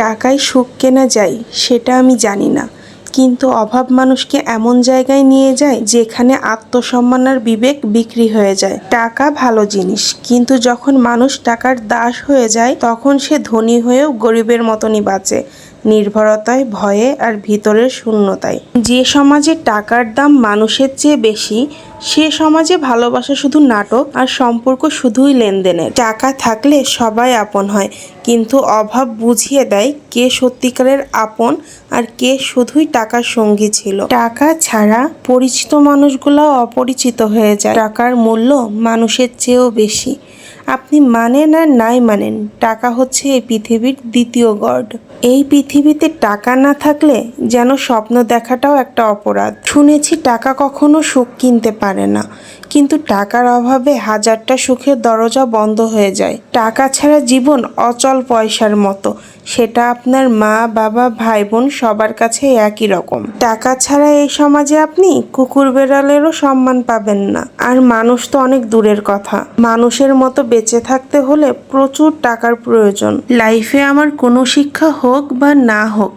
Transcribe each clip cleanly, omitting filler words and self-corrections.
টাকায় সুখ কেনা যায় সেটা আমি জানি না, কিন্তু অভাব মানুষকে এমন জায়গায় নিয়ে যায় যেখানে আত্মসম্মান আর বিবেক বিক্রি হয়ে যায়। টাকা ভালো জিনিস, কিন্তু যখন মানুষ টাকার দাস হয়ে যায় তখন সে ধনী হয়েও গরিবের মতনই বাঁচে, নির্ভরতায়, ভয়ে আর ভিতরের শূন্যতায়। যে সমাজে টাকার দাম মানুষের চেয়ে বেশি, সে সমাজে ভালোবাসা শুধু নাটক আর সম্পর্ক শুধুই লেনদেনের। টাকা থাকলে সবাই আপন হয়, কিন্তু অভাব বুঝিয়ে দেয় কে সত্যিকারের আপন আর কে শুধুই টাকার সঙ্গী ছিল। টাকা ছাড়া পরিচিত মানুষগুলো অপরিচিত হয়ে যায়। টাকার মূল্য মানুষের চেয়েও বেশি। আপনি মানেন আর নাই মানেন, টাকা হচ্ছে এই পৃথিবীর দ্বিতীয় গড। এই পৃথিবীতে টাকা না থাকলে যেন স্বপ্ন দেখাটাও একটা অপরাধ। শুনেছি টাকা কখনো সুখ কিনতে পারে না, কিন্তু টাকার অভাবে হাজারটা সুখের দরজা বন্ধ হয়ে যায়। টাকা ছাড়া জীবন অচল পয়সার মতো, সেটা আপনার মা, বাবা, ভাই, বোন সবার কাছে একই রকম। টাকা ছাড়া এই সমাজে আপনি কুকুর বেড়ালেরও সম্মান পাবেন না। আর মানুষ তো অনেক দূরের কথা, মানুষের মতো বেঁচে থাকতে হলে প্রচুর টাকার প্রয়োজন। লাইফে আমার কোনো শিক্ষা হোক বা না হোক,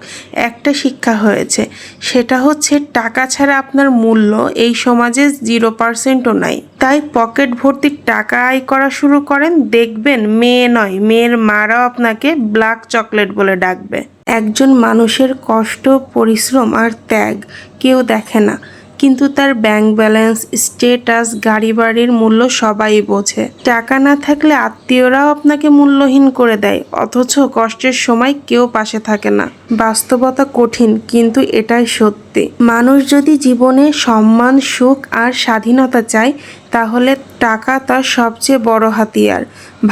একটা শিক্ষা হয়েছে, সেটা হচ্ছে টাকা ছাড়া আপনার মূল্য এই সমাজে 0%ও নাই। তাই পকেট ভর্তি টাকা আয় করা শুরু করেন, দেখবেন মেয়ে নয়, মেয়ের মারাও আপনাকে ব্ল্যাক চকলেট বলে ডাকবে। একজন মানুষের কষ্ট, পরিশ্রম আর ত্যাগ কেউ দেখে না, কিন্তু তার ব্যাংক ব্যালেন্স, স্টেটাস, গাড়ি বাড়ির মূল্য সবাই বোঝে। টাকা না থাকলে আত্মীয়রাও আপনাকে মূল্যহীন করে দেয়, অথচ কষ্টের সময় কেউ পাশে থাকে না। বাস্তবতা কঠিন, কিন্তু এটাই সত্যি। মানুষ যদি জীবনে সম্মান, সুখ আর স্বাধীনতা চায়, তাহলে টাকা তার সবচেয়ে বড় হাতিয়ার।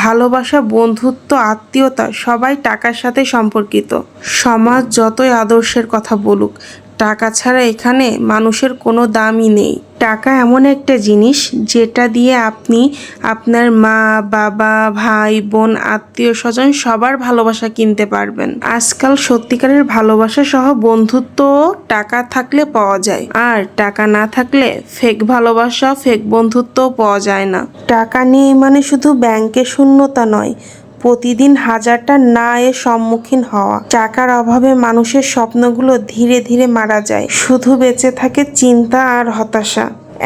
ভালোবাসা, বন্ধুত্ব, আত্মীয়তা সবাই টাকার সাথে সম্পর্কিত। সমাজ যতই আদর্শের কথা বলুক, টাকা ছাড়া এখানে মানুষের কোনো দামই নেই। টাকা এমন একটা জিনিস যেটা দিয়ে আপনি আপনার মা, বাবা, ভাই, বোন, আত্মীয় স্বজন সবার ভালোবাসা কিনতে পারবেন। আজকাল সত্যিকারের ভালোবাসা সহ বন্ধুত্বও টাকা থাকলে পাওয়া যায়, আর টাকা না থাকলে ফেক ভালোবাসা, ফেক বন্ধুত্বও পাওয়া যায় না। টাকা নেই মানে শুধু ব্যাংকে শূন্যতা নয়, প্রতিদিন হাজারটা না এর সম্মুখীন হওয়া। টাকার অভাবে মানুষের স্বপ্নগুলো ধীরে ধীরে মারা যায়, শুধু বেঁচে থাকে চিন্তা আর হতাশা।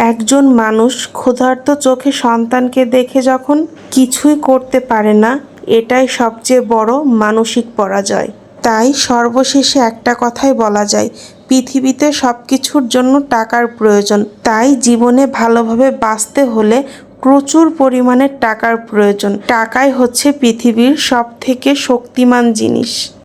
একজন মানুষ ক্ষুধার্ত চোখে সন্তানকে দেখে যখন কিছুই করতে পারে না, এটাই সবচেয়ে বড় মানসিক পরাজয়। তাই সর্বশেষে একটা কথাই বলা যায়, পৃথিবীতে সবকিছুর জন্য টাকার প্রয়োজন। তাই জীবনে ভালোভাবে বাঁচতে হলে প্রচুর পরিমাণে টাকার প্রয়োজন। টাকাই হচ্ছে পৃথিবীর সবথেকে শক্তিমান জিনিস।